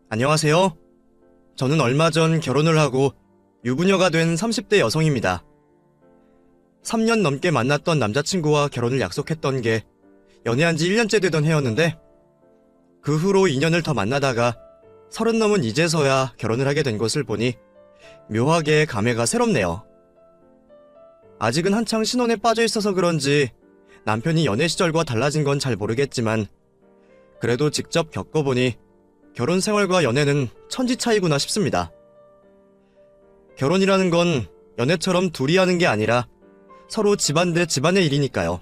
안녕하세요. 저는 얼마 전 결혼을 하고 유부녀가 된 30대 여성입니다. 3년 넘게 만났던 남자친구와 결혼을 약속했던 게 연애한 지 1년째 되던 해였는데 그 후로 2년을 더 만나다가 30 넘은 이제서야 결혼을 하게 된 것을 보니 묘하게 감회가 새롭네요. 아직은 한창 신혼에 빠져 있어서 그런지 남편이 연애 시절과 달라진 건 잘 모르겠지만 그래도 직접 겪어보니 결혼 생활과 연애는 천지 차이구나 싶습니다. 결혼이라는 건 연애처럼 둘이 하는 게 아니라 서로 집안 대 집안의 일이니까요.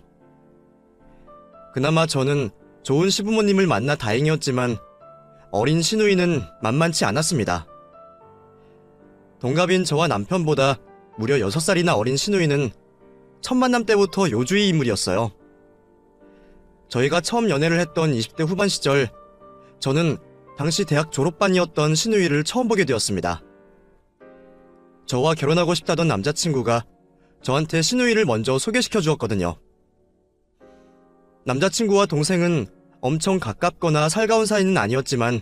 그나마 저는 좋은 시부모님을 만나 다행이었지만 어린 시누이는 만만치 않았습니다. 동갑인 저와 남편보다 무려 6살이나 어린 시누이는 첫 만남 때부터 요주의 인물이었어요. 저희가 처음 연애를 했던 20대 후반 시절, 저는 당시 대학 졸업반이었던 시누이를 처음 보게 되었습니다. 저와 결혼하고 싶다던 남자친구가 저한테 시누이를 먼저 소개시켜 주었거든요. 남자친구와 동생은 엄청 가깝거나 살가운 사이는 아니었지만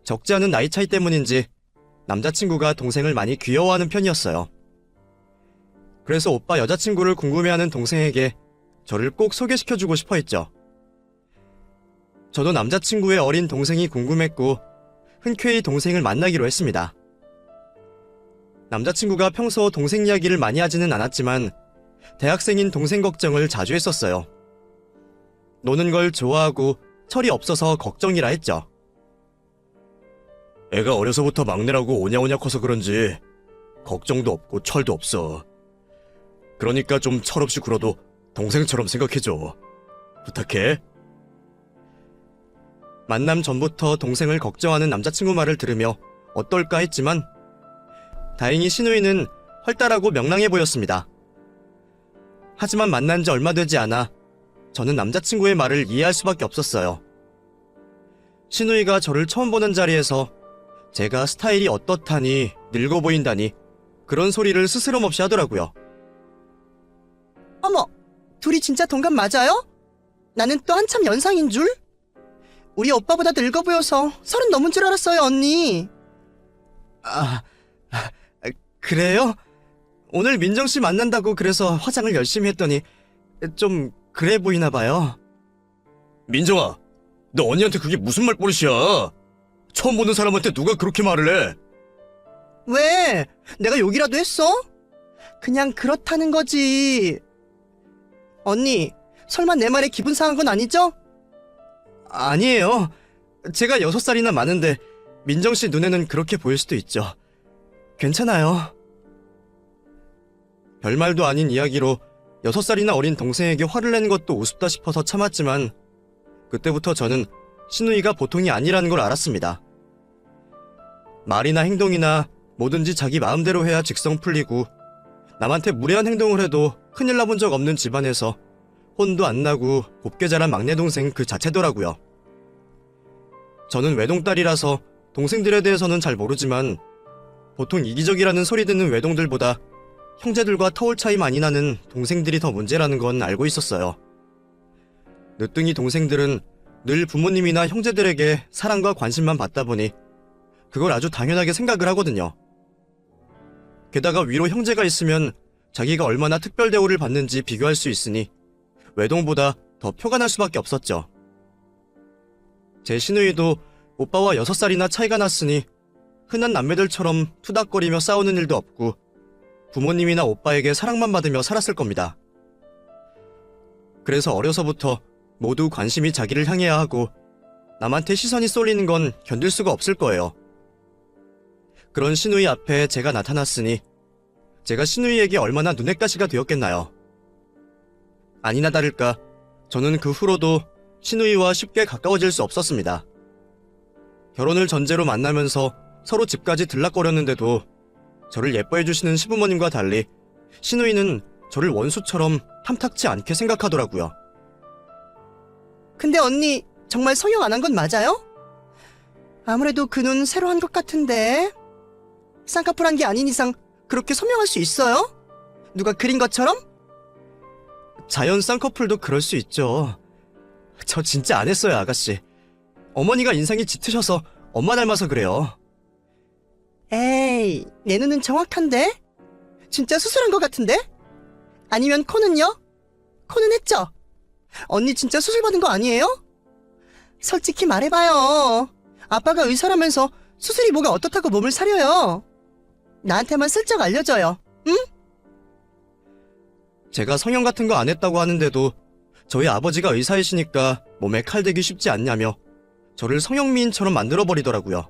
적지 않은 나이 차이 때문인지 남자친구가 동생을 많이 귀여워하는 편이었어요. 그래서 오빠 여자친구를 궁금해하는 동생에게 저를 꼭 소개시켜주고 싶어 했죠. 저도 남자친구의 어린 동생이 궁금했고 흔쾌히 동생을 만나기로 했습니다. 남자친구가 평소 동생 이야기를 많이 하지는 않았지만 대학생인 동생 걱정을 자주 했었어요. 노는 걸 좋아하고 철이 없어서 걱정이라 했죠. 애가 어려서부터 막내라고 오냐오냐 커서 그런지 걱정도 없고 철도 없어. 그러니까 좀 철없이 굴어도 동생처럼 생각해줘. 부탁해. 만남 전부터 동생을 걱정하는 남자친구 말을 들으며 어떨까 했지만 다행히 시누이는 활달하고 명랑해 보였습니다. 하지만 만난 지 얼마 되지 않아 저는 남자친구의 말을 이해할 수밖에 없었어요. 시누이가 저를 처음 보는 자리에서 제가 스타일이 어떻다니 늙어 보인다니 그런 소리를 스스럼 없이 하더라고요. 어머, 둘이 진짜 동갑 맞아요? 나는 또 한참 연상인 줄? 우리 오빠보다 늙어 보여서 30 넘은 줄 알았어요, 언니. 그래요? 오늘 민정씨 만난다고 그래서 화장을 열심히 했더니 좀 그래 보이나 봐요. 민정아, 너 언니한테 그게 무슨 말버릇이야? 처음 보는 사람한테 누가 그렇게 말을 해? 왜? 내가 욕이라도 했어? 그냥 그렇다는 거지. 언니, 설마 내 말에 기분 상한 건 아니죠? 아니에요. 제가 6살이나 많은데 민정씨 눈에는 그렇게 보일 수도 있죠. 괜찮아요. 별말도 아닌 이야기로 6살이나 어린 동생에게 화를 내는 것도 우습다 싶어서 참았지만 그때부터 저는 시누이가 보통이 아니라는 걸 알았습니다. 말이나 행동이나 뭐든지 자기 마음대로 해야 직성 풀리고 남한테 무례한 행동을 해도 큰일 나본 적 없는 집안에서 혼도 안 나고 곱게 자란 막내 동생 그 자체더라고요. 저는 외동딸이라서 동생들에 대해서는 잘 모르지만 보통 이기적이라는 소리 듣는 외동들보다 형제들과 터울 차이 많이 나는 동생들이 더 문제라는 건 알고 있었어요. 늦둥이 동생들은 늘 부모님이나 형제들에게 사랑과 관심만 받다 보니 그걸 아주 당연하게 생각을 하거든요. 게다가 위로 형제가 있으면 자기가 얼마나 특별 대우를 받는지 비교할 수 있으니 외동보다 더 표가 날 수밖에 없었죠. 제 시누이도 오빠와 6살이나 차이가 났으니 흔한 남매들처럼 투닥거리며 싸우는 일도 없고 부모님이나 오빠에게 사랑만 받으며 살았을 겁니다. 그래서 어려서부터 모두 관심이 자기를 향해야 하고 남한테 시선이 쏠리는 건 견딜 수가 없을 거예요. 그런 시누이 앞에 제가 나타났으니 제가 시누이에게 얼마나 눈엣가시가 되었겠나요. 아니나 다를까 저는 그 후로도 시누이와 쉽게 가까워질 수 없었습니다. 결혼을 전제로 만나면서 서로 집까지 들락거렸는데도 저를 예뻐해주시는 시부모님과 달리 시누이는 저를 원수처럼 탐탁치 않게 생각하더라고요. 근데 언니, 정말 성형 안 한 건 맞아요? 아무래도 그 눈 새로 한 것 같은데. 쌍꺼풀한 게 아닌 이상 그렇게 선명할 수 있어요? 누가 그린 것처럼? 자연 쌍꺼풀도 그럴 수 있죠. 저 진짜 안 했어요, 아가씨. 어머니가 인상이 짙으셔서 엄마 닮아서 그래요. 에이, 내 눈은 정확한데? 진짜 수술한 것 같은데? 아니면 코는요? 코는 했죠? 언니 진짜 수술 받은 거 아니에요? 솔직히 말해봐요. 아빠가 의사라면서 수술이 뭐가 어떻다고 몸을 사려요. 나한테만 슬쩍 알려줘요. 응? 제가 성형 같은 거 안 했다고 하는데도 저희 아버지가 의사이시니까 몸에 칼 대기 쉽지 않냐며 저를 성형미인처럼 만들어버리더라고요.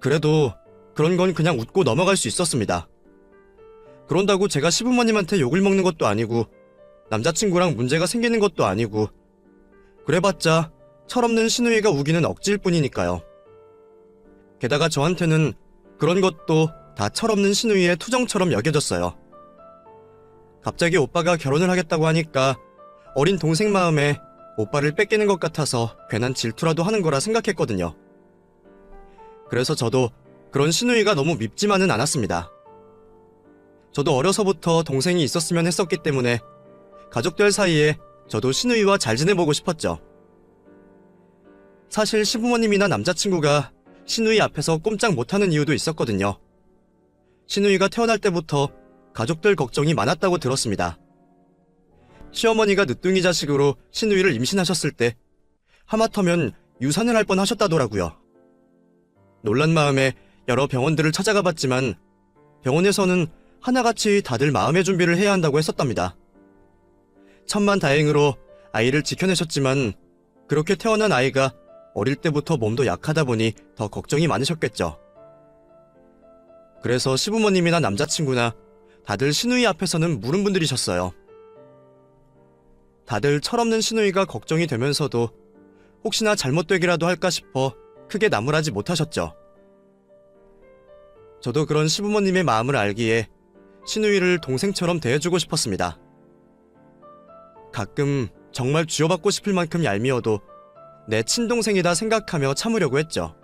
그래도 그런 건 그냥 웃고 넘어갈 수 있었습니다. 그런다고 제가 시부모님한테 욕을 먹는 것도 아니고 남자친구랑 문제가 생기는 것도 아니고 그래봤자 철없는 시누이가 우기는 억지일 뿐이니까요. 게다가 저한테는 그런 것도 다 철없는 시누이의 투정처럼 여겨졌어요. 갑자기 오빠가 결혼을 하겠다고 하니까 어린 동생 마음에 오빠를 뺏기는 것 같아서 괜한 질투라도 하는 거라 생각했거든요. 그래서 저도 그런 시누이가 너무 밉지만은 않았습니다. 저도 어려서부터 동생이 있었으면 했었기 때문에 가족들 사이에 저도 시누이와 잘 지내보고 싶었죠. 사실 시부모님이나 남자친구가 시누이 앞에서 꼼짝 못하는 이유도 있었거든요. 시누이가 태어날 때부터 가족들 걱정이 많았다고 들었습니다. 시어머니가 늦둥이 자식으로 시누이를 임신하셨을 때 하마터면 유산을 할 뻔하셨다더라고요. 놀란 마음에 여러 병원들을 찾아가 봤지만 병원에서는 하나같이 다들 마음의 준비를 해야 한다고 했었답니다. 천만다행으로 아이를 지켜내셨지만 그렇게 태어난 아이가 어릴 때부터 몸도 약하다 보니 더 걱정이 많으셨겠죠. 그래서 시부모님이나 남자친구나 다들 시누이 앞에서는 무름분들이셨어요. 다들 철없는 시누이가 걱정이 되면서도 혹시나 잘못되기라도 할까 싶어 크게 나무라지 못하셨죠. 저도 그런 시부모님의 마음을 알기에 시누이를 동생처럼 대해주고 싶었습니다. 가끔 정말 쥐어받고 싶을 만큼 얄미워도 내 친동생이다 생각하며 참으려고 했죠.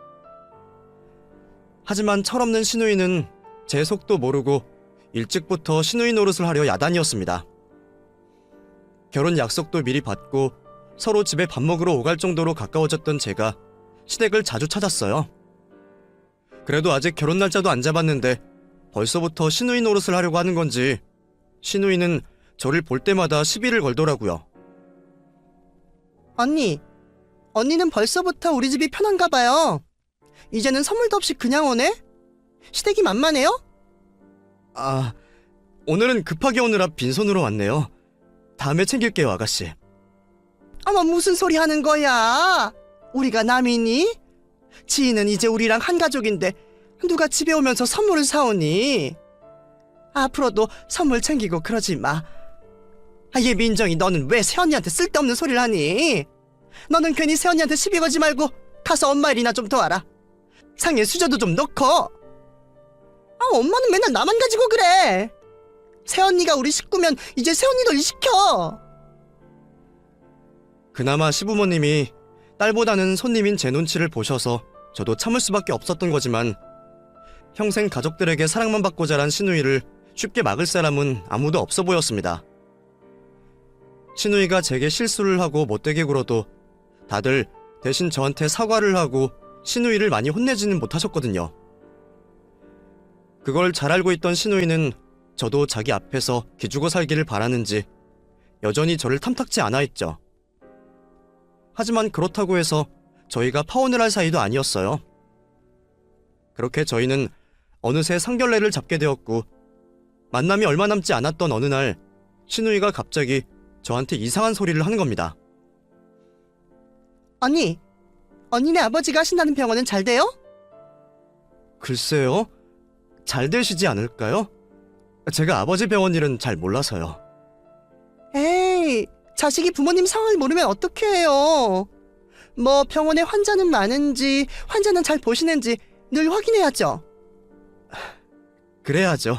하지만 철없는 시누이는 제 속도 모르고 일찍부터 시누이 노릇을 하려 야단이었습니다. 결혼 약속도 미리 받고 서로 집에 밥 먹으러 오갈 정도로 가까워졌던 제가 시댁을 자주 찾았어요. 그래도 아직 결혼 날짜도 안 잡았는데 벌써부터 시누이 노릇을 하려고 하는 건지 시누이는 저를 볼 때마다 시비를 걸더라고요. 언니는 벌써부터 우리 집이 편한가 봐요. 이제는 선물도 없이 그냥 오네? 시댁이 만만해요? 아, 오늘은 급하게 오느라 빈손으로 왔네요. 다음에 챙길게요, 아가씨. 어머, 무슨 소리 하는 거야? 우리가 남이니? 지인은 이제 우리랑 한 가족인데 누가 집에 오면서 선물을 사오니? 앞으로도 선물 챙기고 그러지 마. 얘 민정이, 너는 왜 새언니한테 쓸데없는 소리를 하니? 너는 괜히 새언니한테 시비 걸지 말고 가서 엄마 일이나 좀 도와라. 상에 수저도 좀 넣고. 엄마는 맨날 나만 가지고 그래. 새언니가 우리 식구면 이제 새언니도 일 시켜. 그나마 시부모님이 딸보다는 손님인 제 눈치를 보셔서 저도 참을 수밖에 없었던 거지만 평생 가족들에게 사랑만 받고 자란 시누이를 쉽게 막을 사람은 아무도 없어 보였습니다. 시누이가 제게 실수를 하고 못되게 굴어도 다들 대신 저한테 사과를 하고 시누이를 많이 혼내지는 못하셨거든요. 그걸 잘 알고 있던 시누이는 저도 자기 앞에서 기죽어 살기를 바라는지 여전히 저를 탐탁지 않아 했죠. 하지만 그렇다고 해서 저희가 파혼을 할 사이도 아니었어요. 그렇게 저희는 어느새 상견례를 잡게 되었고 만남이 얼마 남지 않았던 어느 날 시누이가 갑자기 저한테 이상한 소리를 하는 겁니다. 언니네 아버지가 하신다는 병원은 잘 돼요? 글쎄요. 잘 되시지 않을까요? 제가 아버지 병원 일은 잘 몰라서요. 에이, 자식이 부모님 상황을 모르면 어떻게 해요? 뭐 병원에 환자는 많은지 환자는 잘 보시는지 늘 확인해야죠. 그래야죠.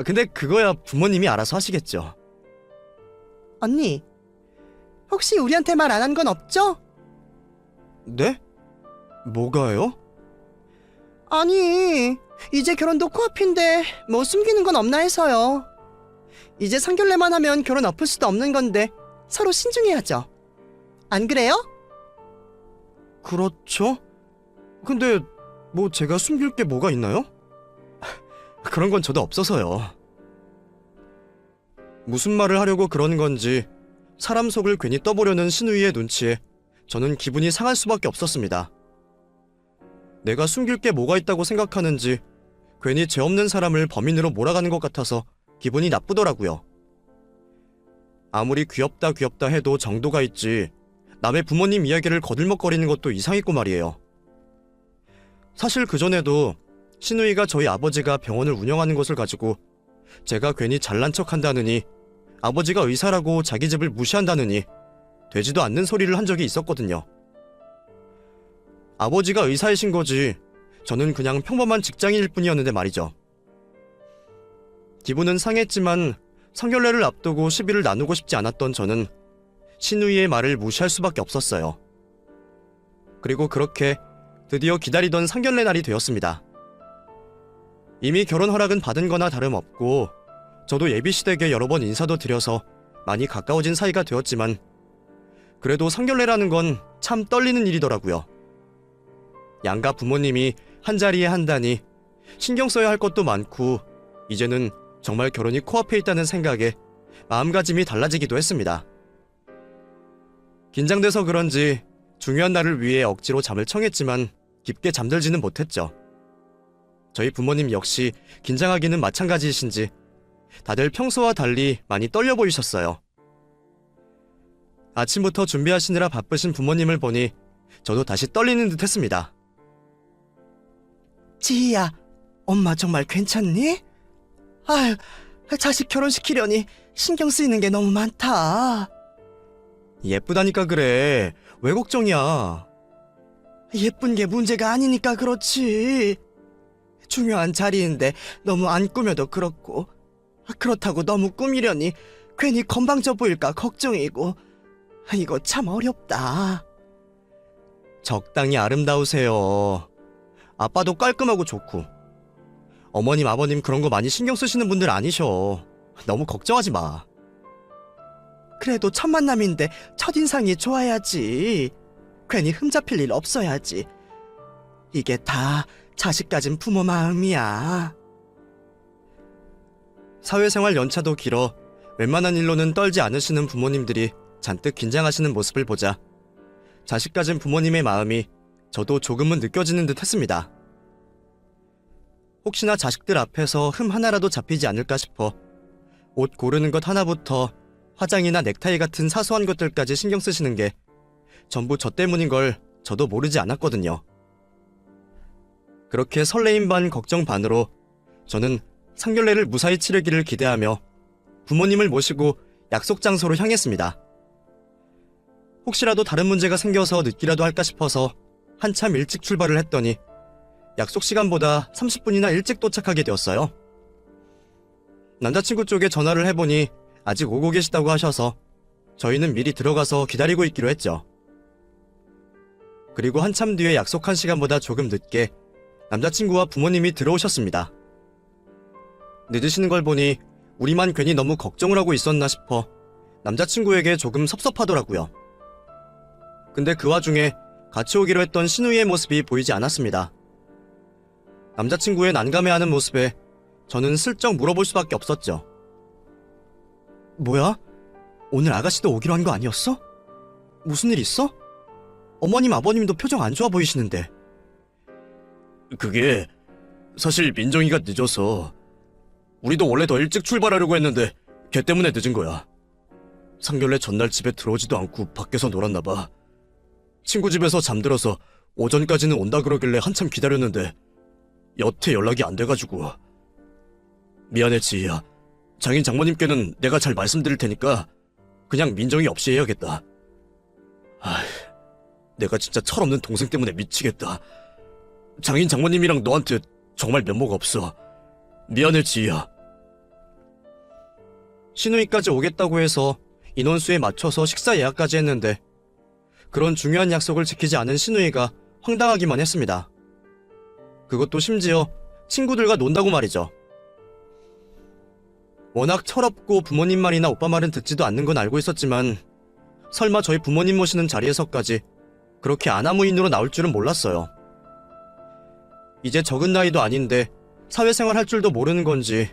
근데 그거야 부모님이 알아서 하시겠죠. 언니, 혹시 우리한테 말 안 한 건 없죠? 네? 뭐가요? 아니, 이제 결혼도 코앞인데 뭐 숨기는 건 없나 해서요. 이제 상견례만 하면 결혼 엎을 수도 없는 건데 서로 신중해야죠. 안 그래요? 그렇죠? 근데 뭐 제가 숨길 게 뭐가 있나요? 그런 건 저도 없어서요. 무슨 말을 하려고 그런 건지 사람 속을 괜히 떠보려는 신우이의 눈치에 저는 기분이 상할 수밖에 없었습니다. 내가 숨길 게 뭐가 있다고 생각하는지 괜히 죄 없는 사람을 범인으로 몰아가는 것 같아서 기분이 나쁘더라고요. 아무리 귀엽다 해도 정도가 있지 남의 부모님 이야기를 거들먹거리는 것도 이상했고 말이에요. 사실 그전에도 신우이가 저희 아버지가 병원을 운영하는 것을 가지고 제가 괜히 잘난 척한다느니 아버지가 의사라고 자기 집을 무시한다느니 되지도 않는 소리를 한 적이 있었거든요. 아버지가 의사이신 거지 저는 그냥 평범한 직장인일 뿐이었는데 말이죠. 기분은 상했지만 상견례를 앞두고 시비를 나누고 싶지 않았던 저는 신우이의 말을 무시할 수밖에 없었어요. 그리고 그렇게 드디어 기다리던 상견례 날이 되었습니다. 이미 결혼 허락은 받은 거나 다름없고 저도 예비시댁에 여러 번 인사도 드려서 많이 가까워진 사이가 되었지만 그래도 상견례라는 건 참 떨리는 일이더라고요. 양가 부모님이 한자리에 한다니 신경 써야 할 것도 많고 이제는 정말 결혼이 코앞에 있다는 생각에 마음가짐이 달라지기도 했습니다. 긴장돼서 그런지 중요한 날을 위해 억지로 잠을 청했지만 깊게 잠들지는 못했죠. 저희 부모님 역시 긴장하기는 마찬가지이신지 다들 평소와 달리 많이 떨려 보이셨어요. 아침부터 준비하시느라 바쁘신 부모님을 보니 저도 다시 떨리는 듯 했습니다. 지희야, 엄마 정말 괜찮니? 아유, 자식 결혼시키려니 신경 쓰이는 게 너무 많다. 예쁘다니까 그래. 왜 걱정이야? 예쁜 게 문제가 아니니까 그렇지. 중요한 자리인데 너무 안 꾸며도 그렇고, 그렇다고 너무 꾸미려니 괜히 건방져 보일까 걱정이고, 이거 참 어렵다. 적당히 아름다우세요. 아빠도 깔끔하고 좋고. 어머님, 아버님 그런 거 많이 신경 쓰시는 분들 아니셔. 너무 걱정하지 마. 그래도 첫 만남인데 첫인상이 좋아야지. 괜히 흠잡힐 일 없어야지. 이게 다 자식 가진 부모 마음이야. 사회생활 연차도 길어 웬만한 일로는 떨지 않으시는 부모님들이 잔뜩 긴장하시는 모습을 보자 자식 가진 부모님의 마음이 저도 조금은 느껴지는 듯 했습니다. 혹시나 자식들 앞에서 흠 하나라도 잡히지 않을까 싶어 옷 고르는 것 하나부터 화장이나 넥타이 같은 사소한 것들까지 신경 쓰시는 게 전부 저 때문인 걸 저도 모르지 않았거든요. 그렇게 설레임 반 걱정 반으로 저는 상견례를 무사히 치르기를 기대하며 부모님을 모시고 약속 장소로 향했습니다. 혹시라도 다른 문제가 생겨서 늦기라도 할까 싶어서 한참 일찍 출발을 했더니 약속 시간보다 30분이나 일찍 도착하게 되었어요. 남자친구 쪽에 전화를 해보니 아직 오고 계시다고 하셔서 저희는 미리 들어가서 기다리고 있기로 했죠. 그리고 한참 뒤에 약속한 시간보다 조금 늦게 남자친구와 부모님이 들어오셨습니다. 늦으시는 걸 보니 우리만 괜히 너무 걱정을 하고 있었나 싶어 남자친구에게 조금 섭섭하더라고요. 근데 그 와중에 같이 오기로 했던 신우이의 모습이 보이지 않았습니다. 남자친구의 난감해하는 모습에 저는 슬쩍 물어볼 수밖에 없었죠. 뭐야? 오늘 아가씨도 오기로 한 거 아니었어? 무슨 일 있어? 어머님 아버님도 표정 안 좋아 보이시는데. 그게 사실 민정이가 늦어서 우리도 원래 더 일찍 출발하려고 했는데 걔 때문에 늦은 거야. 상견례 전날 집에 들어오지도 않고 밖에서 놀았나 봐. 친구 집에서 잠들어서 오전까지는 온다 그러길래 한참 기다렸는데 여태 연락이 안 돼가지고. 미안해 지희야. 장인 장모님께는 내가 잘 말씀드릴 테니까 그냥 민정이 없이 해야겠다. 내가 진짜 철없는 동생 때문에 미치겠다. 장인 장모님이랑 너한테 정말 면모가 없어. 미안해 지희야. 신우이까지 오겠다고 해서 인원수에 맞춰서 식사 예약까지 했는데 그런 중요한 약속을 지키지 않은 신우이가 황당하기만 했습니다. 그것도 심지어 친구들과 논다고 말이죠. 워낙 철없고 부모님 말이나 오빠 말은 듣지도 않는 건 알고 있었지만 설마 저희 부모님 모시는 자리에서까지 그렇게 아나무인으로 나올 줄은 몰랐어요. 이제 적은 나이도 아닌데 사회생활 할 줄도 모르는 건지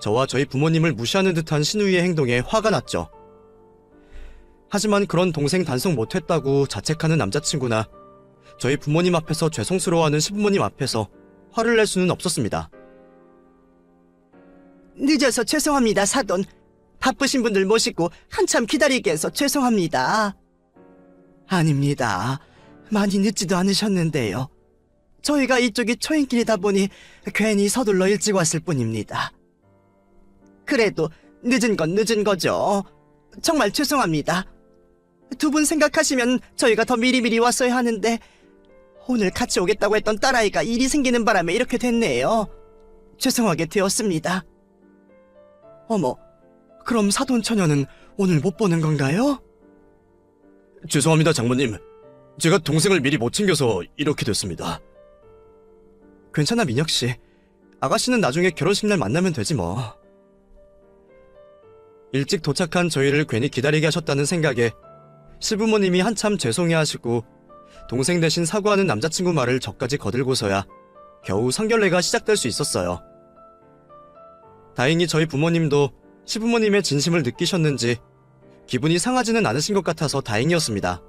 저와 저희 부모님을 무시하는 듯한 신우이의 행동에 화가 났죠. 하지만 그런 동생 단속 못했다고 자책하는 남자친구나 저희 부모님 앞에서 죄송스러워하는 시부모님 앞에서 화를 낼 수는 없었습니다. 늦어서 죄송합니다, 사돈. 바쁘신 분들 모시고 한참 기다리게 해서 죄송합니다. 아닙니다. 많이 늦지도 않으셨는데요. 저희가 이쪽이 초행길이다 보니 괜히 서둘러 일찍 왔을 뿐입니다. 그래도 늦은 건 늦은 거죠. 정말 죄송합니다. 두 분 생각하시면 저희가 더 미리미리 왔어야 하는데 오늘 같이 오겠다고 했던 딸아이가 일이 생기는 바람에 이렇게 됐네요. 죄송하게 되었습니다. 어머, 그럼 사돈 처녀는 오늘 못 보는 건가요? 죄송합니다, 장모님. 제가 동생을 미리 못 챙겨서 이렇게 됐습니다. 괜찮아, 민혁씨. 아가씨는 나중에 결혼식 날 만나면 되지 뭐. 일찍 도착한 저희를 괜히 기다리게 하셨다는 생각에 시부모님이 한참 죄송해하시고 동생 대신 사과하는 남자친구 말을 저까지 거들고서야 겨우 상견례가 시작될 수 있었어요. 다행히 저희 부모님도 시부모님의 진심을 느끼셨는지 기분이 상하지는 않으신 것 같아서 다행이었습니다.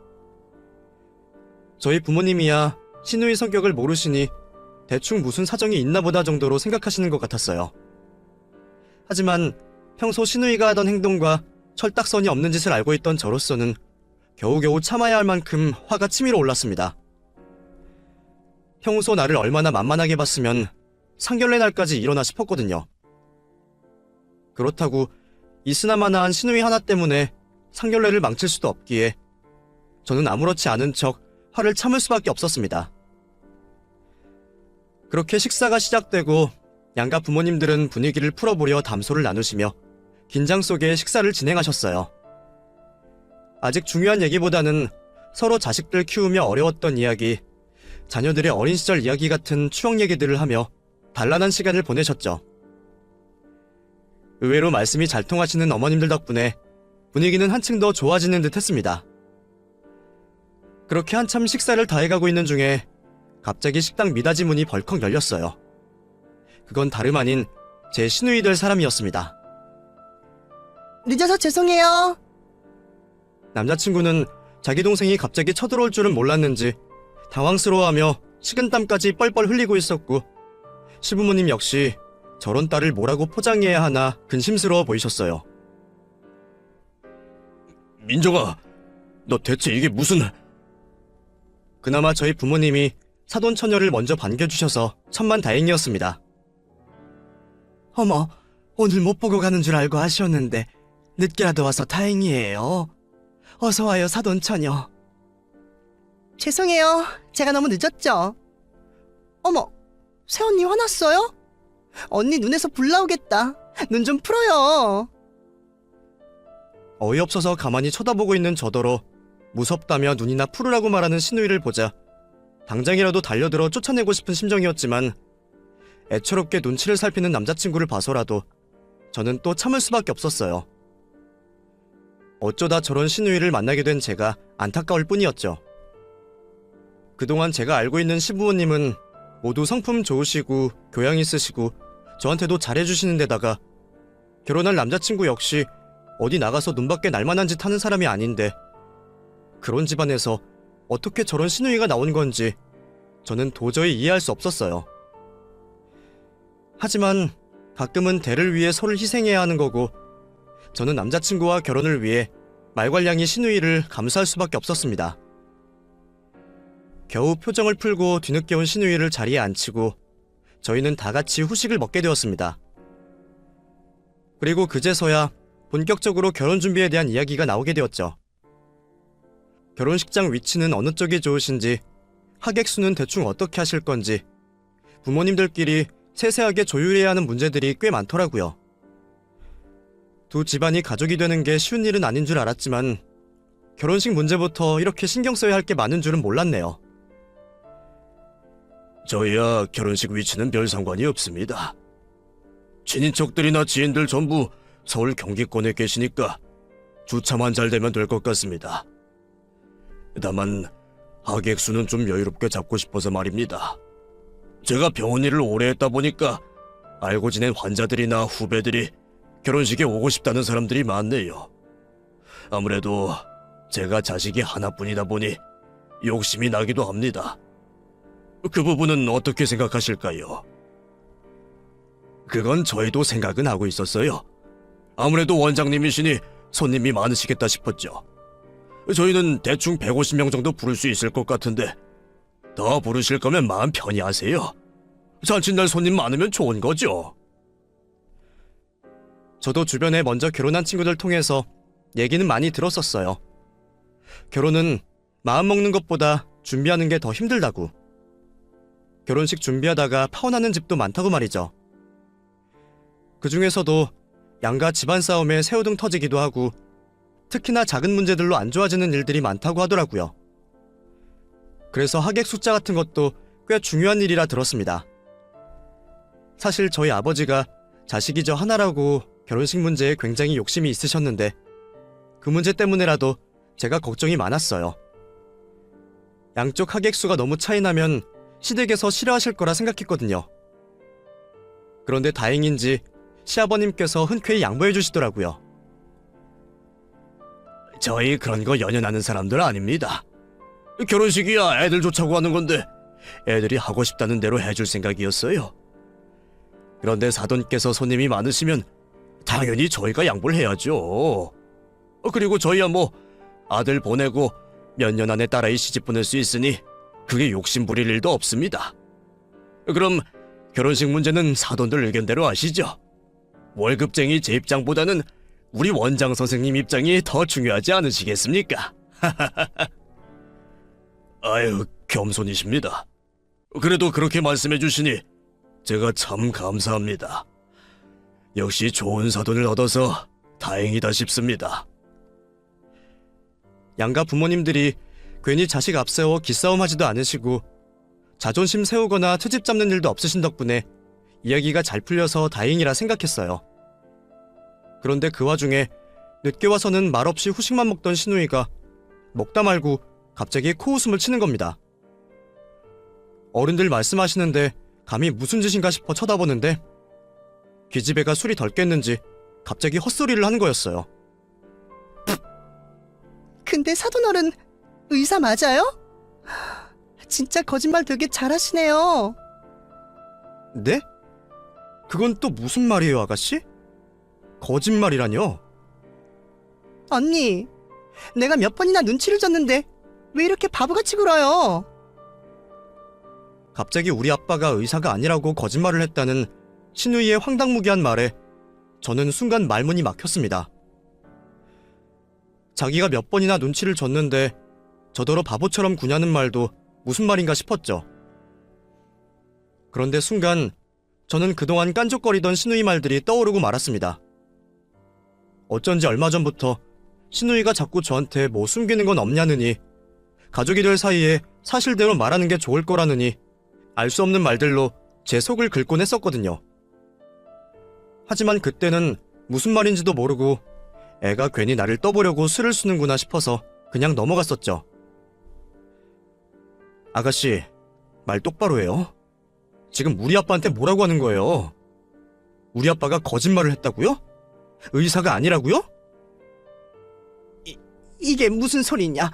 저희 부모님이야 신우이 성격을 모르시니 대충 무슨 사정이 있나 보다 정도로 생각하시는 것 같았어요. 하지만 평소 신우이가 하던 행동과 철딱선이 없는 짓을 알고 있던 저로서는 겨우겨우 참아야 할 만큼 화가 치밀어 올랐습니다. 평소 나를 얼마나 만만하게 봤으면 상견례 날까지 일어나 싶었거든요. 그렇다고 이스나마나한 신우이 하나 때문에 상견례를 망칠 수도 없기에 저는 아무렇지 않은 척 화를 참을 수밖에 없었습니다. 그렇게 식사가 시작되고 양가 부모님들은 분위기를 풀어보려 담소를 나누시며 긴장 속에 식사를 진행하셨어요. 아직 중요한 얘기보다는 서로 자식들 키우며 어려웠던 이야기, 자녀들의 어린 시절 이야기 같은 추억 얘기들을 하며 단란한 시간을 보내셨죠. 의외로 말씀이 잘 통하시는 어머님들 덕분에 분위기는 한층 더 좋아지는 듯 했습니다. 그렇게 한참 식사를 다 해가고 있는 중에 갑자기 식당 미닫이 문이 벌컥 열렸어요. 그건 다름 아닌 제 시누이 될 사람이었습니다. 늦어서 죄송해요. 남자친구는 자기 동생이 갑자기 쳐들어올 줄은 몰랐는지 당황스러워하며 식은땀까지 뻘뻘 흘리고 있었고 시부모님 역시 저런 딸을 뭐라고 포장해야 하나 근심스러워 보이셨어요. 민정아, 너 대체 이게 무슨... 그나마 저희 부모님이 사돈 처녀를 먼저 반겨주셔서 천만다행이었습니다. 어머, 오늘 못 보고 가는 줄 알고 아쉬웠는데 늦게라도 와서 다행이에요. 어서 와요, 사돈 처녀. 죄송해요. 제가 너무 늦었죠. 어머, 새언니 화났어요? 언니 눈에서 불 나오겠다. 눈 좀 풀어요. 어이없어서 가만히 쳐다보고 있는 저더러 무섭다며 눈이나 풀으라고 말하는 시누이를 보자 당장이라도 달려들어 쫓아내고 싶은 심정이었지만 애처롭게 눈치를 살피는 남자친구를 봐서라도 저는 또 참을 수밖에 없었어요. 어쩌다 저런 시누이를 만나게 된 제가 안타까울 뿐이었죠. 그동안 제가 알고 있는 시부모님은 모두 성품 좋으시고 교양 있으시고 저한테도 잘해주시는 데다가 결혼할 남자친구 역시 어디 나가서 눈밖에 날만한 짓 하는 사람이 아닌데 그런 집안에서 어떻게 저런 시누이가 나온 건지 저는 도저히 이해할 수 없었어요. 하지만 가끔은 대를 위해 서를 희생해야 하는 거고 저는 남자친구와 결혼을 위해 말괄량이 시누이를 감수할 수밖에 없었습니다. 겨우 표정을 풀고 뒤늦게 온 시누이를 자리에 앉히고 저희는 다 같이 후식을 먹게 되었습니다. 그리고 그제서야 본격적으로 결혼 준비에 대한 이야기가 나오게 되었죠. 결혼식장 위치는 어느 쪽이 좋으신지, 하객 수는 대충 어떻게 하실 건지, 부모님들끼리 세세하게 조율해야 하는 문제들이 꽤 많더라고요. 두 집안이 가족이 되는 게 쉬운 일은 아닌 줄 알았지만 결혼식 문제부터 이렇게 신경 써야 할 게 많은 줄은 몰랐네요. 저희야 결혼식 위치는 별 상관이 없습니다. 친인척들이나 지인들 전부 서울 경기권에 계시니까 주차만 잘 되면 될 것 같습니다. 다만 하객 수는 좀 여유롭게 잡고 싶어서 말입니다. 제가 병원 일을 오래 했다 보니까 알고 지낸 환자들이나 후배들이 결혼식에 오고 싶다는 사람들이 많네요. 아무래도 제가 자식이 하나뿐이다 보니 욕심이 나기도 합니다. 그 부분은 어떻게 생각하실까요? 그건 저희도 생각은 하고 있었어요. 아무래도 원장님이시니 손님이 많으시겠다 싶었죠. 저희는 대충 150명 정도 부를 수 있을 것 같은데 더 부르실 거면 마음 편히 하세요. 잔칫날 손님 많으면 좋은 거죠. 저도 주변에 먼저 결혼한 친구들 통해서 얘기는 많이 들었었어요. 결혼은 마음 먹는 것보다 준비하는 게 더 힘들다고. 결혼식 준비하다가 파혼하는 집도 많다고 말이죠. 그 중에서도 양가 집안 싸움에 새우등 터지기도 하고 특히나 작은 문제들로 안 좋아지는 일들이 많다고 하더라고요. 그래서 하객 숫자 같은 것도 꽤 중요한 일이라 들었습니다. 사실 저희 아버지가 자식이 저 하나라고 결혼식 문제에 굉장히 욕심이 있으셨는데 그 문제 때문에라도 제가 걱정이 많았어요. 양쪽 하객 수가 너무 차이 나면 시댁에서 싫어하실 거라 생각했거든요. 그런데 다행인지 시아버님께서 흔쾌히 양보해 주시더라고요. 저희 그런 거 연연하는 사람들 아닙니다. 결혼식이야 애들 좋자고 하는 건데 애들이 하고 싶다는 대로 해줄 생각이었어요. 그런데 사돈께서 손님이 많으시면 당연히 저희가 양보를 해야죠. 그리고 저희야 뭐 아들 보내고 몇 년 안에 딸아이 시집 보낼 수 있으니 그게 욕심 부릴 일도 없습니다. 그럼 결혼식 문제는 사돈들 의견대로 하시죠. 월급쟁이 제 입장보다는 우리 원장 선생님 입장이 더 중요하지 않으시겠습니까? 아유, 겸손이십니다. 그래도 그렇게 말씀해 주시니 제가 참 감사합니다. 역시 좋은 사돈을 얻어서 다행이다 싶습니다. 양가 부모님들이 괜히 자식 앞세워 기싸움하지도 않으시고 자존심 세우거나 트집 잡는 일도 없으신 덕분에 이야기가 잘 풀려서 다행이라 생각했어요. 그런데 그 와중에 늦게 와서는 말없이 후식만 먹던 신우이가 먹다 말고 갑자기 코웃음을 치는 겁니다. 어른들 말씀하시는데 감히 무슨 짓인가 싶어 쳐다보는데 기집애가 술이 덜 깼는지 갑자기 헛소리를 하는 거였어요. 근데 사돈어른 의사 맞아요? 진짜 거짓말 되게 잘하시네요. 네? 그건 또 무슨 말이에요, 아가씨? 거짓말이라뇨? 언니, 내가 몇 번이나 눈치를 줬는데 왜 이렇게 바보같이 굴어요? 갑자기 우리 아빠가 의사가 아니라고 거짓말을 했다는 신우이의 황당무계한 말에 저는 순간 말문이 막혔습니다. 자기가 몇 번이나 눈치를 줬는데 저더러 바보처럼 구냐는 말도 무슨 말인가 싶었죠. 그런데 순간 저는 그동안 깐족거리던 신우이 말들이 떠오르고 말았습니다. 어쩐지 얼마 전부터 신우이가 자꾸 저한테 뭐 숨기는 건 없냐느니 가족이 될 사이에 사실대로 말하는 게 좋을 거라느니 알 수 없는 말들로 제 속을 긁곤 했었거든요. 하지만 그때는 무슨 말인지도 모르고 애가 괜히 나를 떠보려고 수를 쓰는구나 싶어서 그냥 넘어갔었죠. 아가씨, 말 똑바로 해요. 지금 우리 아빠한테 뭐라고 하는 거예요? 우리 아빠가 거짓말을 했다고요? 의사가 아니라고요? 이게 무슨 소리냐?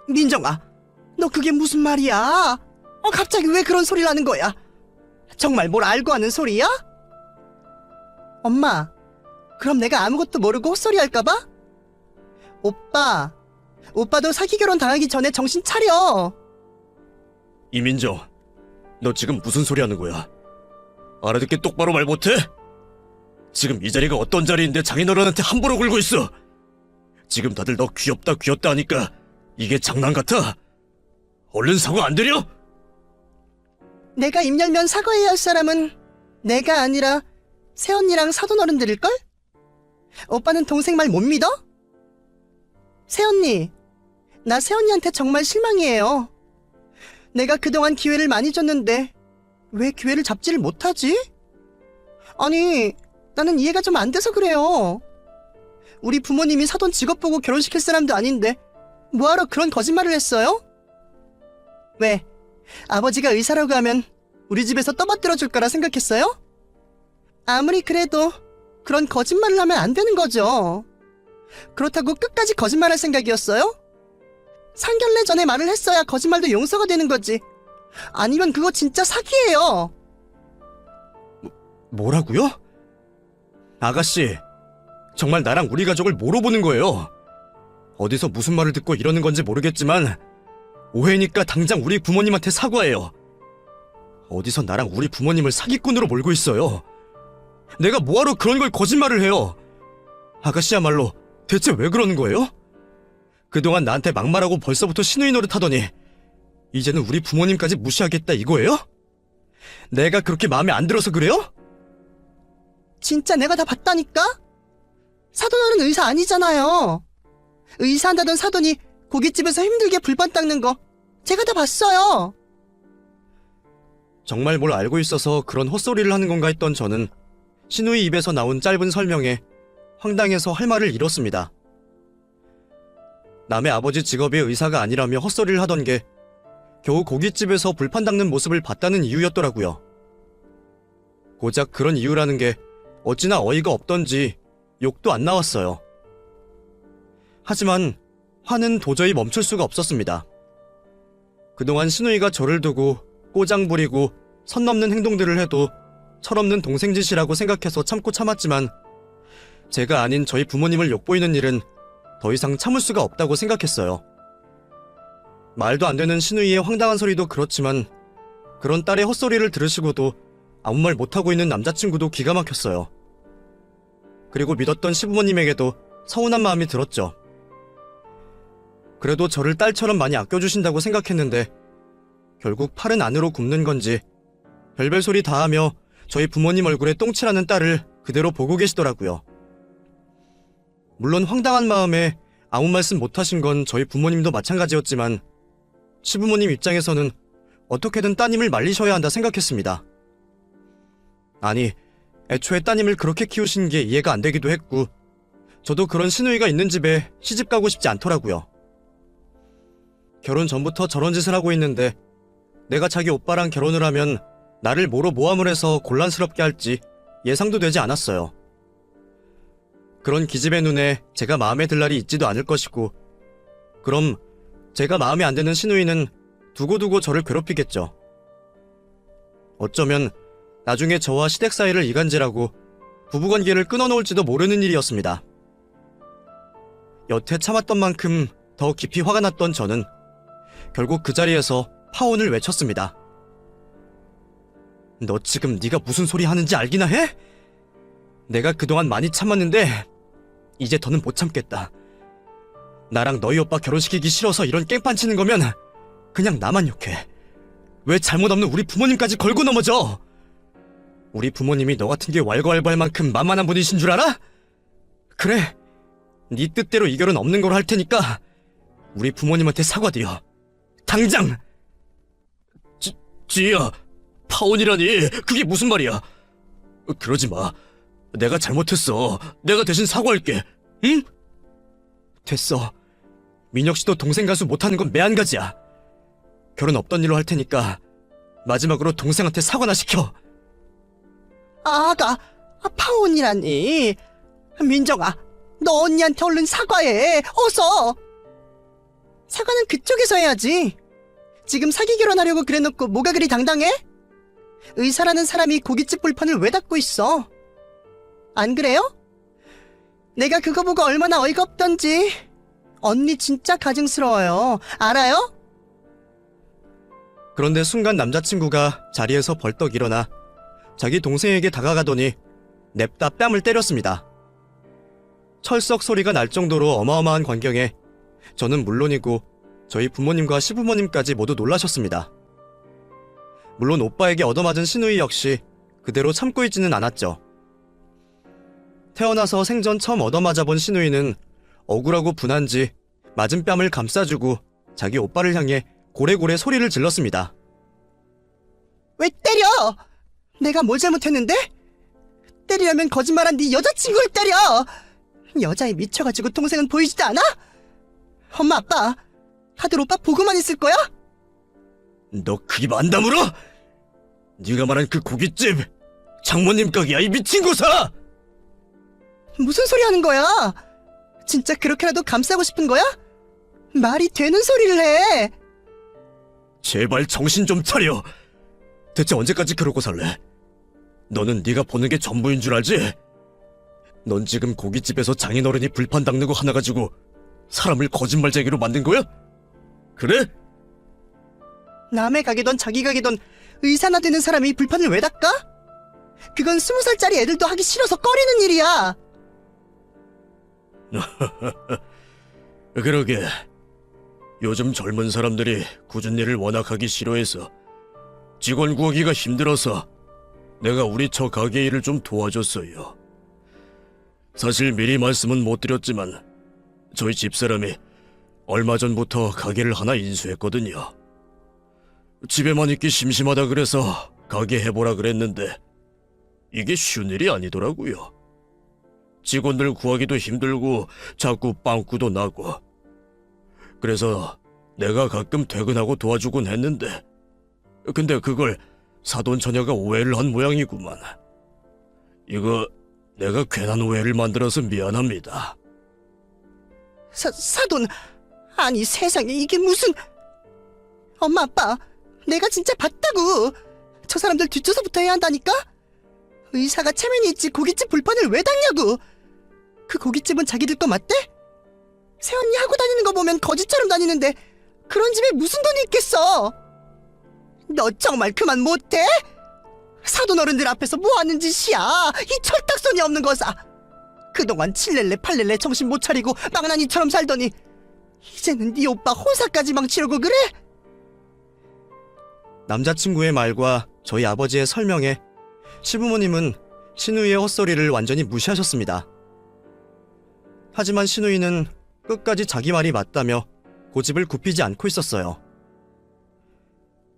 민정아, 너 그게 무슨 말이야? 갑자기 왜 그런 소리를 하는 거야? 정말 뭘 알고 하는 소리야? 엄마, 그럼 내가 아무것도 모르고 헛소리 할까봐? 오빠도 사기 결혼 당하기 전에 정신 차려. 이민정, 너 지금 무슨 소리 하는 거야? 알아듣게 똑바로 말 못해? 지금 이 자리가 어떤 자리인데 장인어른한테 함부로 굴고 있어. 지금 다들 너 귀엽다 귀엽다 하니까 이게 장난 같아? 얼른 사과 안 드려? 내가 입 열면 사과해야 할 사람은 내가 아니라 새언니랑 사돈어른들일걸? 오빠는 동생 말 못 믿어? 새언니, 나 새언니한테 정말 실망이에요. 내가 그동안 기회를 많이 줬는데 왜 기회를 잡지를 못하지? 아니, 나는 이해가 좀 안 돼서 그래요. 우리 부모님이 사돈 직업 보고 결혼시킬 사람도 아닌데 뭐하러 그런 거짓말을 했어요? 왜? 아버지가 의사라고 하면 우리 집에서 떠받들어 줄 거라 생각했어요? 아무리 그래도 그런 거짓말을 하면 안 되는 거죠. 그렇다고 끝까지 거짓말할 생각이었어요? 상견례 전에 말을 했어야 거짓말도 용서가 되는 거지. 아니면 그거 진짜 사기예요. 뭐라고요? 아가씨, 정말 나랑 우리 가족을 뭐로 보는 거예요? 어디서 무슨 말을 듣고 이러는 건지 모르겠지만 오해니까 당장 우리 부모님한테 사과해요. 어디서 나랑 우리 부모님을 사기꾼으로 몰고 있어요. 내가 뭐하러 그런 걸 거짓말을 해요? 아가씨야말로 대체 왜 그러는 거예요? 그동안 나한테 막말하고 벌써부터 시누이 노릇하더니 이제는 우리 부모님까지 무시하겠다 이거예요? 내가 그렇게 마음에 안 들어서 그래요? 진짜 내가 다 봤다니까? 사돈어른 의사 아니잖아요. 의사한다던 사돈이 고깃집에서 힘들게 불판 닦는 거 제가 다 봤어요. 정말 뭘 알고 있어서 그런 헛소리를 하는 건가 했던 저는 시누이 입에서 나온 짧은 설명에 황당해서 할 말을 잃었습니다. 남의 아버지 직업이 의사가 아니라며 헛소리를 하던 게 겨우 고깃집에서 불판 닦는 모습을 봤다는 이유였더라고요. 고작 그런 이유라는 게 어찌나 어이가 없던지 욕도 안 나왔어요. 하지만 화는 도저히 멈출 수가 없었습니다. 그동안 시누이가 저를 두고 꼬장 부리고 선 넘는 행동들을 해도 철없는 동생 짓이라고 생각해서 참고 참았지만 제가 아닌 저희 부모님을 욕보이는 일은 더 이상 참을 수가 없다고 생각했어요. 말도 안 되는 시누이의 황당한 소리도 그렇지만 그런 딸의 헛소리를 들으시고도 아무 말 못하고 있는 남자친구도 기가 막혔어요. 그리고 믿었던 시부모님에게도 서운한 마음이 들었죠. 그래도 저를 딸처럼 많이 아껴주신다고 생각했는데 결국 팔은 안으로 굽는 건지 별별 소리 다 하며 저희 부모님 얼굴에 똥칠하는 딸을 그대로 보고 계시더라고요. 물론 황당한 마음에 아무 말씀 못하신 건 저희 부모님도 마찬가지였지만 시부모님 입장에서는 어떻게든 따님을 말리셔야 한다 생각했습니다. 아니, 애초에 따님을 그렇게 키우신 게 이해가 안 되기도 했고 저도 그런 시누이가 있는 집에 시집 가고 싶지 않더라고요. 결혼 전부터 저런 짓을 하고 있는데 내가 자기 오빠랑 결혼을 하면 나를 뭐로 모함을 해서 곤란스럽게 할지 예상도 되지 않았어요. 그런 기집애 눈에 제가 마음에 들 날이 있지도 않을 것이고 그럼 제가 마음에 안 드는 시누이는 두고두고 저를 괴롭히겠죠. 어쩌면 나중에 저와 시댁 사이를 이간질하고 부부관계를 끊어놓을지도 모르는 일이었습니다. 여태 참았던 만큼 더 깊이 화가 났던 저는 결국 그 자리에서 파혼을 외쳤습니다. 너 지금 네가 무슨 소리 하는지 알기나 해? 내가 그동안 많이 참았는데 이제 더는 못 참겠다. 나랑 너희 오빠 결혼시키기 싫어서 이런 깽판 치는 거면 그냥 나만 욕해. 왜 잘못 없는 우리 부모님까지 걸고 넘어져? 우리 부모님이 너 같은 게 왈가왈부할 만큼 만만한 분이신 줄 알아? 그래, 네 뜻대로 이 결혼 없는 걸로 할 테니까 우리 부모님한테 사과드려. 당장! 지희야, 파혼이라니 그게 무슨 말이야? 그러지 마. 내가 잘못했어. 내가 대신 사과할게. 응? 됐어. 민혁 씨도 동생 가수 못하는 건 매한가지야. 결혼 없던 일로 할 테니까 마지막으로 동생한테 사과나 시켜. 아가, 파혼이라니. 민정아, 너 언니한테 얼른 사과해. 어서. 사과는 그쪽에서 해야지. 지금 사기 결혼하려고 그래놓고 뭐가 그리 당당해? 의사라는 사람이 고깃집 불판을 왜 닫고 있어? 안 그래요? 내가 그거 보고 얼마나 어이가 없던지. 언니 진짜 가증스러워요. 알아요? 그런데 순간 남자친구가 자리에서 벌떡 일어나 자기 동생에게 다가가더니 냅다 뺨을 때렸습니다. 철썩 소리가 날 정도로 어마어마한 광경에 저는 물론이고 저희 부모님과 시부모님까지 모두 놀라셨습니다. 물론 오빠에게 얻어맞은 시누이 역시 그대로 참고 있지는 않았죠. 태어나서 생전 처음 얻어맞아본 시누이는 억울하고 분한지 맞은 뺨을 감싸주고 자기 오빠를 향해 고래고래 소리를 질렀습니다. 왜 때려? 내가 뭘 잘못했는데? 때리려면 거짓말한 네 여자친구를 때려! 여자에 미쳐가지고 동생은 보이지도 않아? 엄마 아빠 다들 오빠 보고만 있을 거야? 너 그 입 안 다물어? 네가 말한 그 고깃집 장모님 가게야, 이 미친 고사! 무슨 소리 하는 거야? 진짜 그렇게라도 감싸고 싶은 거야? 말이 되는 소리를 해. 제발 정신 좀 차려. 대체 언제까지 그러고 살래? 너는 네가 보는 게 전부인 줄 알지? 넌 지금 고깃집에서 장인어른이 불판 닦는 거 하나 가지고 사람을 거짓말쟁이로 만든 거야? 그래? 남의 가게던 자기 가게던 의사나 되는 사람이 불판을 왜 닦아? 그건 20살짜리 애들도 하기 싫어서 꺼리는 일이야. 그러게. 요즘 젊은 사람들이 굳은 일을 워낙 하기 싫어해서 직원 구하기가 힘들어서 내가 우리 처 가게 일을 좀 도와줬어요. 사실 미리 말씀은 못 드렸지만 저희 집사람이 얼마 전부터 가게를 하나 인수했거든요. 집에만 있기 심심하다 그래서 가게 해보라 그랬는데 이게 쉬운 일이 아니더라고요. 직원들 구하기도 힘들고 자꾸 빵꾸도 나고. 그래서 내가 가끔 퇴근하고 도와주곤 했는데 근데 그걸 사돈 처녀가 오해를 한 모양이구만. 이거 내가 괜한 오해를 만들어서 미안합니다. 사돈, 아니 세상에 이게 무슨... 엄마 아빠, 내가 진짜 봤다고. 저 사람들 뒷조사부터 해야 한다니까? 의사가 체면이 있지 고깃집 불판을 왜 닦냐고. 그 고깃집은 자기들 거 맞대? 새언니 하고 다니는 거 보면 거지처럼 다니는데 그런 집에 무슨 돈이 있겠어. 너 정말 그만 못해? 사돈 어른들 앞에서 뭐 하는 짓이야, 이 철딱선이 없는 거사. 그동안 칠렐레 팔렐레 정신 못 차리고 망나니처럼 살더니 이제는 네 오빠 혼사까지 망치려고 그래? 남자친구의 말과 저희 아버지의 설명에 시부모님은 신우이의 헛소리를 완전히 무시하셨습니다. 하지만 신우이는 끝까지 자기 말이 맞다며 고집을 굽히지 않고 있었어요.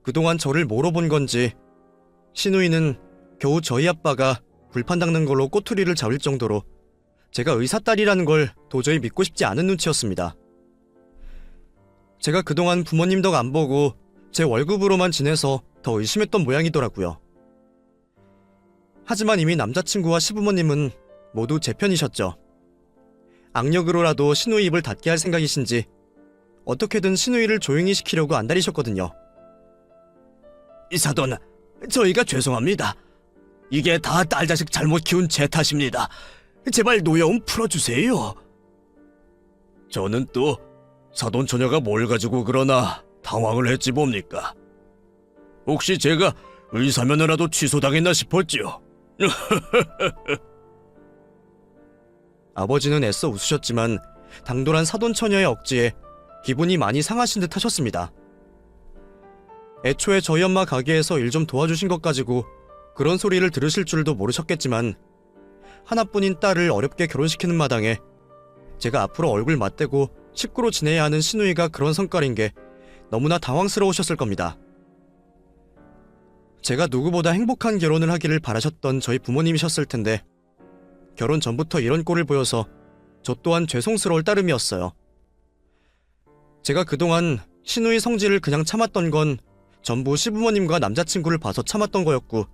그동안 저를 뭐로 본 건지 신우이는 겨우 저희 아빠가 불판 닦는 걸로 꼬투리를 잡을 정도로 제가 의사딸이라는 걸 도저히 믿고 싶지 않은 눈치였습니다. 제가 그동안 부모님 덕 안 보고 제 월급으로만 지내서 더 의심했던 모양이더라고요. 하지만 이미 남자친구와 시부모님은 모두 제 편이셨죠. 악력으로라도 신우이 입을 닫게 할 생각이신지 어떻게든 신우이를 조용히 시키려고 안달이셨거든요. 이사돈, 저희가 죄송합니다. 이게 다 딸 자식 잘못 키운 제 탓입니다. 제발 노여움 풀어주세요. 저는 또 사돈 처녀가 뭘 가지고 그러나 당황을 했지 뭡니까. 혹시 제가 의사면허라도 취소당했나 싶었지요. 아버지는 애써 웃으셨지만 당돌한 사돈 처녀의 억지에 기분이 많이 상하신 듯 하셨습니다. 애초에 저희 엄마 가게에서 일 좀 도와주신 것 가지고 그런 소리를 들으실 줄도 모르셨겠지만 하나뿐인 딸을 어렵게 결혼시키는 마당에 제가 앞으로 얼굴 맞대고 식구로 지내야 하는 신우이가 그런 성깔인 게 너무나 당황스러우셨을 겁니다. 제가 누구보다 행복한 결혼을 하기를 바라셨던 저희 부모님이셨을 텐데 결혼 전부터 이런 꼴을 보여서 저 또한 죄송스러울 따름이었어요. 제가 그동안 신우이 성질을 그냥 참았던 건 전부 시부모님과 남자친구를 봐서 참았던 거였고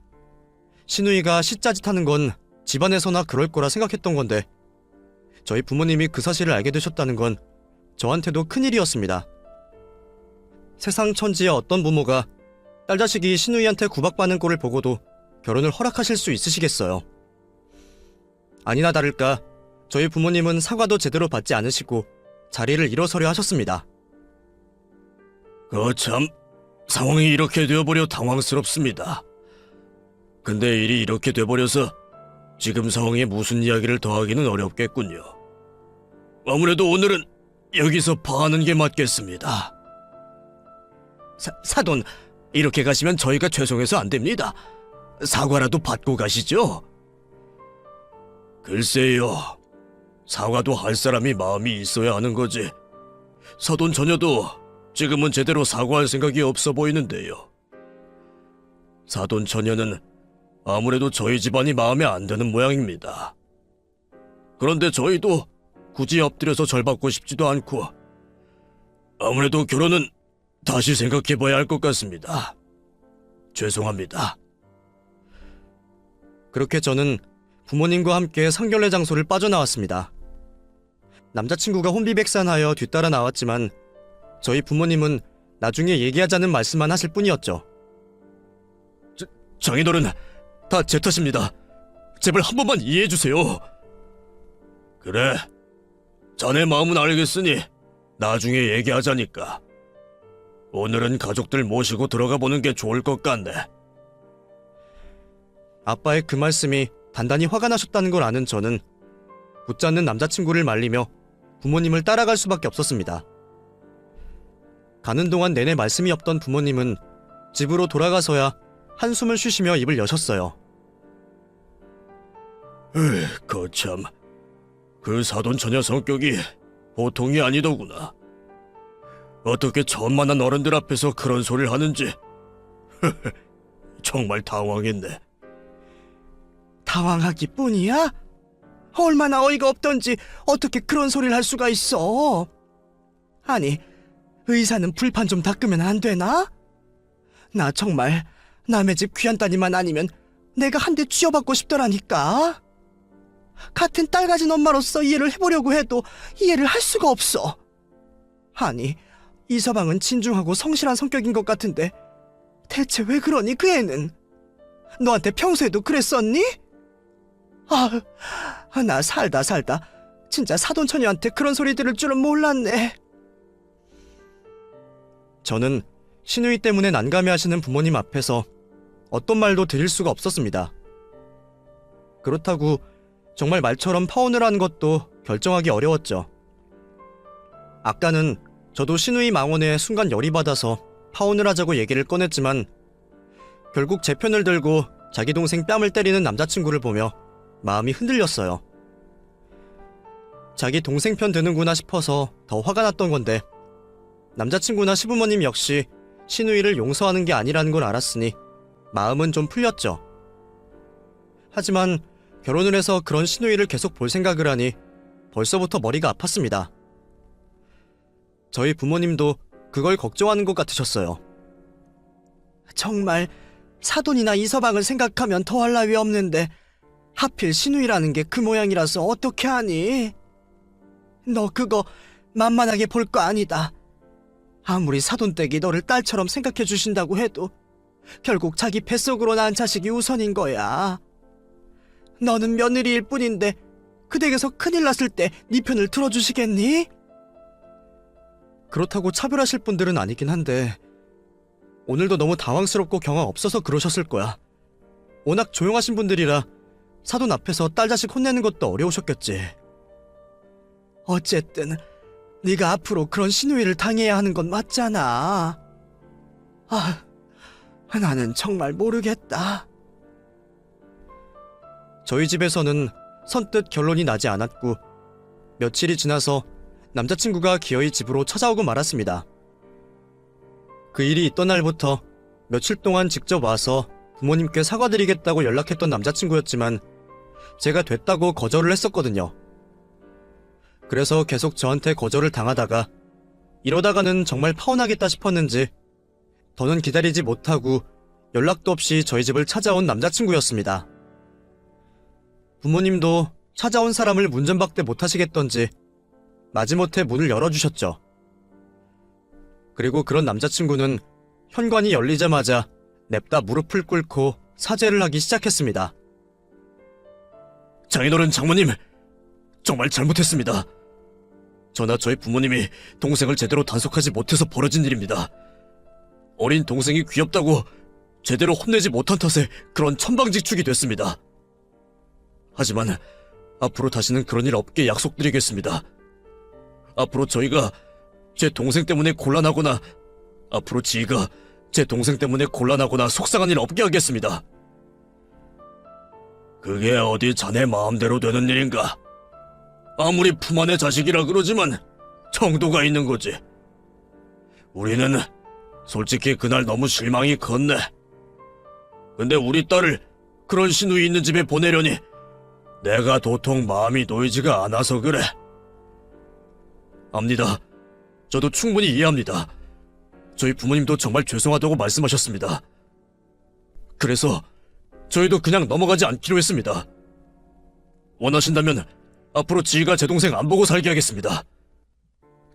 신우이가 시짜짓하는 건 집안에서나 그럴 거라 생각했던 건데 저희 부모님이 그 사실을 알게 되셨다는 건 저한테도 큰일이었습니다. 세상 천지의 어떤 부모가 딸 자식이 신우이한테 구박받는 꼴을 보고도 결혼을 허락하실 수 있으시겠어요. 아니나 다를까 저희 부모님은 사과도 제대로 받지 않으시고 자리를 일어서려 하셨습니다. 거참, 상황이 이렇게 되어버려 당황스럽습니다. 근데 일이 이렇게 돼버려서 지금 상황에 무슨 이야기를 더하기는 어렵겠군요. 아무래도 오늘은 여기서 파하는 게 맞겠습니다. 사돈, 이렇게 가시면 저희가 죄송해서 안 됩니다. 사과라도 받고 가시죠. 글쎄요, 사과도 할 사람이 마음이 있어야 하는 거지. 사돈 처녀도 지금은 제대로 사과할 생각이 없어 보이는데요. 사돈 처녀는 아무래도 저희 집안이 마음에 안 드는 모양입니다. 그런데 저희도 굳이 엎드려서 절 받고 싶지도 않고 아무래도 결혼은 다시 생각해봐야 할 것 같습니다. 죄송합니다. 그렇게 저는 부모님과 함께 상견례 장소를 빠져나왔습니다. 남자친구가 혼비백산하여 뒤따라 나왔지만 저희 부모님은 나중에 얘기하자는 말씀만 하실 뿐이었죠. 장인어른, 다 제 탓입니다. 제발 한 번만 이해해주세요. 그래, 자네 마음은 알겠으니 나중에 얘기하자니까. 오늘은 가족들 모시고 들어가 보는 게 좋을 것 같네. 아빠의 그 말씀이 단단히 화가 나셨다는 걸 아는 저는 붙잡는 남자친구를 말리며 부모님을 따라갈 수밖에 없었습니다. 가는 동안 내내 말씀이 없던 부모님은 집으로 돌아가서야 한숨을 쉬시며 입을 여셨어요. 거참, 그 사돈처녀 성격이 보통이 아니더구나. 어떻게 처음 만난 어른들 앞에서 그런 소리를 하는지 정말 당황했네. 당황하기뿐이야? 얼마나 어이가 없던지 어떻게 그런 소리를 할 수가 있어? 아니, 의사는 불판 좀 닦으면 안 되나? 나 정말 남의 집 귀한 따님만 아니면 내가 한 대 쥐어받고 싶더라니까. 같은 딸 가진 엄마로서 이해를 해보려고 해도 이해를 할 수가 없어. 아니, 이서방은 진중하고 성실한 성격인 것 같은데 대체 왜 그러니 그 애는? 너한테 평소에도 그랬었니? 나 살다 진짜 사돈처녀한테 그런 소리 들을 줄은 몰랐네. 저는 시누이 때문에 난감해하시는 부모님 앞에서 어떤 말도 드릴 수가 없었습니다. 그렇다고 정말 말처럼 파혼을 한 것도 결정하기 어려웠죠. 아까는 저도 시누이 망언에 순간 열이 받아서 파혼을 하자고 얘기를 꺼냈지만 결국 제 편을 들고 자기 동생 뺨을 때리는 남자친구를 보며 마음이 흔들렸어요. 자기 동생 편 드는구나 싶어서 더 화가 났던 건데 남자친구나 시부모님 역시 시누이를 용서하는 게 아니라는 걸 알았으니 마음은 좀 풀렸죠. 하지만 결혼을 해서 그런 시누이를 계속 볼 생각을 하니 벌써부터 머리가 아팠습니다. 저희 부모님도 그걸 걱정하는 것 같으셨어요. 정말 사돈이나 이서방을 생각하면 더할 나위 없는데 하필 시누이라는 게 그 모양이라서 어떻게 하니? 너 그거 만만하게 볼 거 아니다. 아무리 사돈댁이 너를 딸처럼 생각해 주신다고 해도 결국 자기 뱃속으로 낳은 자식이 우선인 거야. 너는 며느리일 뿐인데 그 댁에서 큰일 났을 때 네 편을 들어주시겠니? 그렇다고 차별하실 분들은 아니긴 한데 오늘도 너무 당황스럽고 경황 없어서 그러셨을 거야. 워낙 조용하신 분들이라 사돈 앞에서 딸 자식 혼내는 것도 어려우셨겠지. 어쨌든 네가 앞으로 그런 시누이를 당해야 하는 건 맞잖아. 나는 정말 모르겠다. 저희 집에서는 선뜻 결론이 나지 않았고 며칠이 지나서 남자친구가 기어이 집으로 찾아오고 말았습니다. 그 일이 있던 날부터 며칠 동안 직접 와서 부모님께 사과드리겠다고 연락했던 남자친구였지만 제가 됐다고 거절을 했었거든요. 그래서 계속 저한테 거절을 당하다가 이러다가는 정말 파혼하겠다 싶었는지 더는 기다리지 못하고 연락도 없이 저희 집을 찾아온 남자친구였습니다. 부모님도 찾아온 사람을 문전박대 못하시겠던지 마지못해 문을 열어주셨죠. 그리고 그런 남자친구는 현관이 열리자마자 냅다 무릎을 꿇고 사죄를 하기 시작했습니다. 장인어른, 장모님, 정말 잘못했습니다. 저나 저희 부모님이 동생을 제대로 단속하지 못해서 벌어진 일입니다. 어린 동생이 귀엽다고 제대로 혼내지 못한 탓에 그런 천방지축이 됐습니다. 하지만 앞으로 다시는 그런 일 없게 약속드리겠습니다. 앞으로 저희가 제 동생 때문에 곤란하거나 앞으로 지희가 제 동생 때문에 곤란하거나 속상한 일 없게 하겠습니다. 그게 어디 자네 마음대로 되는 일인가? 아무리 품 안의 자식이라 그러지만 정도가 있는 거지. 우리는 솔직히 그날 너무 실망이 컸네. 근데 우리 딸을 그런 시누이 있는 집에 보내려니 내가 도통 마음이 놓이지가 않아서 그래. 압니다. 저도 충분히 이해합니다. 저희 부모님도 정말 죄송하다고 말씀하셨습니다. 그래서 저희도 그냥 넘어가지 않기로 했습니다. 원하신다면 앞으로 지희가 제 동생 안 보고 살게 하겠습니다.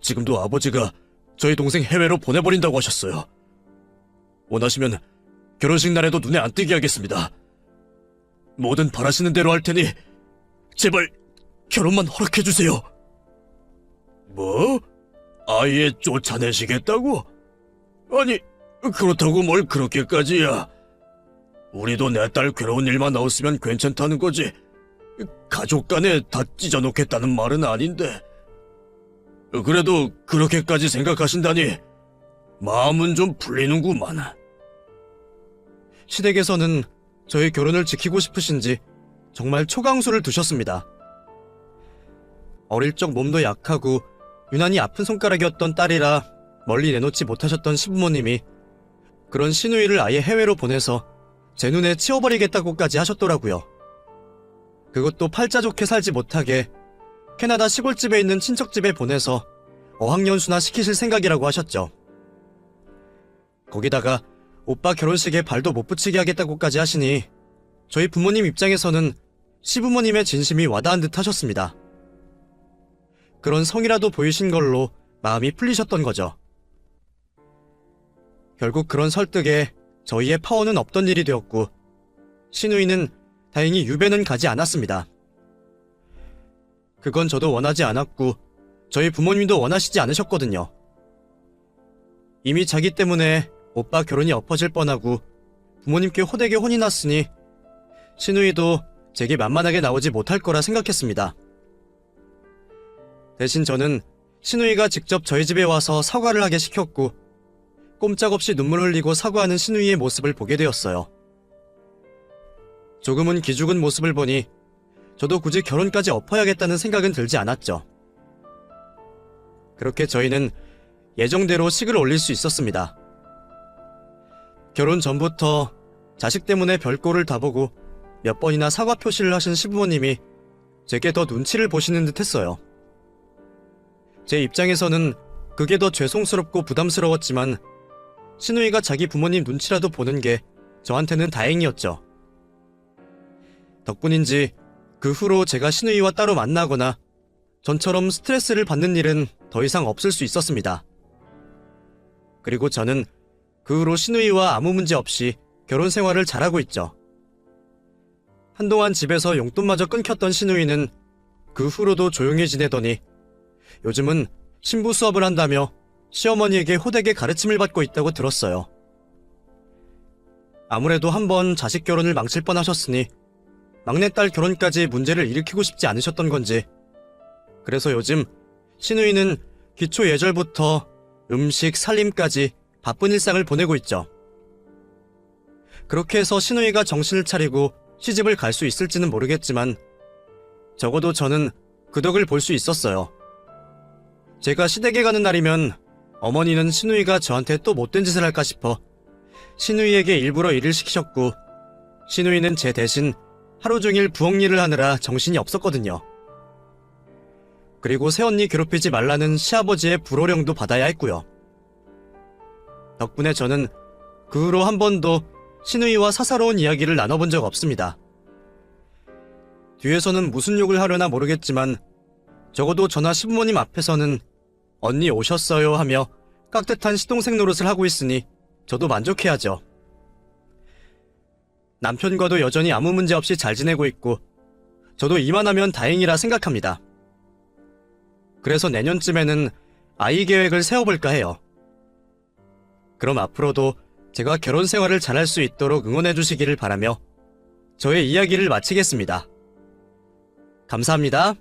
지금도 아버지가 저희 동생 해외로 보내버린다고 하셨어요. 원하시면 결혼식 날에도 눈에 안 띄게 하겠습니다. 뭐든 바라시는 대로 할 테니 제발 결혼만 허락해주세요. 뭐? 아예 쫓아내시겠다고? 아니, 그렇다고 뭘 그렇게까지야. 우리도 내 딸 괴로운 일만 없으면 괜찮다는 거지. 가족 간에 다 찢어놓겠다는 말은 아닌데. 그래도 그렇게까지 생각하신다니 마음은 좀 풀리는구만. 시댁에서는 저희 결혼을 지키고 싶으신지 정말 초강수를 두셨습니다. 어릴 적 몸도 약하고 유난히 아픈 손가락이었던 딸이라 멀리 내놓지 못하셨던 시부모님이 그런 시누이를 아예 해외로 보내서 제 눈에 치워버리겠다고까지 하셨더라고요. 그것도 팔자 좋게 살지 못하게 캐나다 시골집에 있는 친척집에 보내서 어학연수나 시키실 생각이라고 하셨죠. 거기다가 오빠 결혼식에 발도 못 붙이게 하겠다고까지 하시니 저희 부모님 입장에서는 시부모님의 진심이 와닿은 듯 하셨습니다. 그런 성이라도 보이신 걸로 마음이 풀리셨던 거죠. 결국 그런 설득에 저희의 파워는 없던 일이 되었고 시누이는 다행히 유배는 가지 않았습니다. 그건 저도 원하지 않았고 저희 부모님도 원하시지 않으셨거든요. 이미 자기 때문에 오빠 결혼이 엎어질 뻔하고 부모님께 호되게 혼이 났으니 시누이도 제게 만만하게 나오지 못할 거라 생각했습니다. 대신 저는 시누이가 직접 저희 집에 와서 사과를 하게 시켰고 꼼짝없이 눈물 흘리고 사과하는 시누이의 모습을 보게 되었어요. 조금은 기죽은 모습을 보니 저도 굳이 결혼까지 엎어야겠다는 생각은 들지 않았죠. 그렇게 저희는 예정대로 식을 올릴 수 있었습니다. 결혼 전부터 자식 때문에 별꼴을 다 보고 몇 번이나 사과 표시를 하신 시부모님이 제게 더 눈치를 보시는 듯 했어요. 제 입장에서는 그게 더 죄송스럽고 부담스러웠지만 시누이가 자기 부모님 눈치라도 보는 게 저한테는 다행이었죠. 덕분인지 그 후로 제가 시누이와 따로 만나거나 전처럼 스트레스를 받는 일은 더 이상 없을 수 있었습니다. 그리고 저는 그 후로 시누이와 아무 문제 없이 결혼 생활을 잘하고 있죠. 한동안 집에서 용돈마저 끊겼던 시누이는 그 후로도 조용히 지내더니 요즘은 신부 수업을 한다며 시어머니에게 호되게 가르침을 받고 있다고 들었어요. 아무래도 한번 자식 결혼을 망칠 뻔하셨으니 막내딸 결혼까지 문제를 일으키고 싶지 않으셨던 건지 그래서 요즘 시누이는 기초 예절부터 음식, 살림까지 바쁜 일상을 보내고 있죠. 그렇게 해서 시누이가 정신을 차리고 시집을 갈 수 있을지는 모르겠지만 적어도 저는 그 덕을 볼 수 있었어요. 제가 시댁에 가는 날이면 어머니는 시누이가 저한테 또 못된 짓을 할까 싶어 시누이에게 일부러 일을 시키셨고 시누이는 제 대신 하루 종일 부엌 일을 하느라 정신이 없었거든요. 그리고 새언니 괴롭히지 말라는 시아버지의 불호령도 받아야 했고요. 덕분에 저는 그 후로 한 번도 시누이와 사사로운 이야기를 나눠본 적 없습니다. 뒤에서는 무슨 욕을 하려나 모르겠지만 적어도 저나 시부모님 앞에서는 언니 오셨어요 하며 깍듯한 시동생 노릇을 하고 있으니 저도 만족해야죠. 남편과도 여전히 아무 문제 없이 잘 지내고 있고 저도 이만하면 다행이라 생각합니다. 그래서 내년쯤에는 아이 계획을 세워볼까 해요. 그럼 앞으로도 제가 결혼 생활을 잘할 수 있도록 응원해 주시기를 바라며 저의 이야기를 마치겠습니다. 감사합니다.